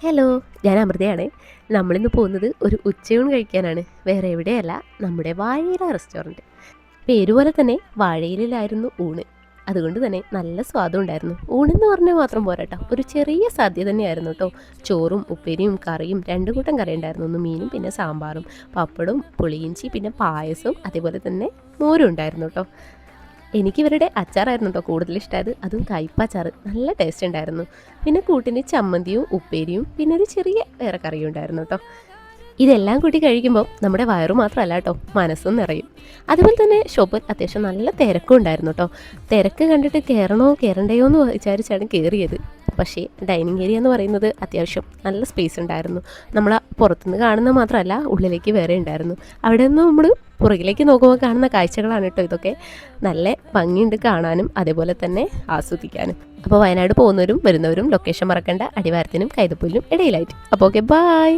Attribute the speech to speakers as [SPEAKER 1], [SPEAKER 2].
[SPEAKER 1] Hello, ഞാൻ അമൃതയാണ്. നമ്മളിന്ന് പോകുന്നത് ഒരു ഉച്ചയൂണ് കഴിക്കാനാണ്. വേറെ എവിടെയല്ല, നമ്മുടെ വാഴയില റെസ്റ്റോറൻറ്റ്. പേര് പോലെ തന്നെ വാഴയിലായിരുന്നു ഊണ്. അതുകൊണ്ട് തന്നെ നല്ല സ്വാദും ഉണ്ടായിരുന്നു. ഊണെന്ന് പറഞ്ഞാൽ മാത്രം പോരാട്ടോ, ഒരു ചെറിയ സദ്യ തന്നെയായിരുന്നു കേട്ടോ. ചോറും ഉപ്പേരിയും കറിയും 2 കൂട്ടം കറി ഉണ്ടായിരുന്നു. ഒന്ന് മീനും പിന്നെ സാമ്പാറും, പപ്പടവും പുളിയിഞ്ചി പിന്നെ പായസവും അതേപോലെ തന്നെ മോരും ഉണ്ടായിരുന്നു കേട്ടോ. എനിക്കിവരുടെ അച്ചാറായിരുന്നു കേട്ടോ കൂടുതൽ ഇഷ്ടമായത്. അതും കയ്പ്പച്ചാറ് നല്ല ടേസ്റ്റ് ഉണ്ടായിരുന്നു. പിന്നെ കൂട്ടിന് ചമ്മന്തിയും ഉപ്പേരിയും പിന്നെ ഒരു ചെറിയ വേറെ കറിയും ഉണ്ടായിരുന്നു കേട്ടോ. ഇതെല്ലാം കൂട്ടി കഴിക്കുമ്പോൾ നമ്മുടെ വയറു മാത്രമല്ല കേട്ടോ, മനസ്സും നിറയും. അതുപോലെ തന്നെ ഷോപ്പിൽ അത്യാവശ്യം നല്ല തിരക്കും ഉണ്ടായിരുന്നു കേട്ടോ. തിരക്ക് കണ്ടിട്ട് കയറണോ കയറണ്ടയോ എന്ന് വിചാരിച്ചാണ് കയറിയത്. പക്ഷേ ഡൈനിങ് ഏരിയ എന്ന് പറയുന്നത് അത്യാവശ്യം നല്ല സ്പേസ് ഉണ്ടായിരുന്നു. നമ്മൾ പുറത്തുനിന്ന് കാണുന്ന മാത്രമല്ല, ഉള്ളിലേക്ക് വേറെ ഉണ്ടായിരുന്നു. അവിടെ നിന്ന് നമ്മൾ പുറകിലേക്ക് നോക്കുമ്പോൾ കാണുന്ന കാഴ്ചകളാണ് കേട്ടോ ഇതൊക്കെ. നല്ല ഭംഗിയുണ്ട് കാണാനും അതേപോലെ തന്നെ ആസ്വദിക്കാനും. അപ്പോൾ വയനാട് പോകുന്നവരും വരുന്നവരും ലൊക്കേഷൻ മറക്കണ്ട, അടിവാരത്തിനും കൈതപ്പുല്ലിനും ഇടയിലായിട്ട്. അപ്പോൾ ഓക്കെ, ബായ്.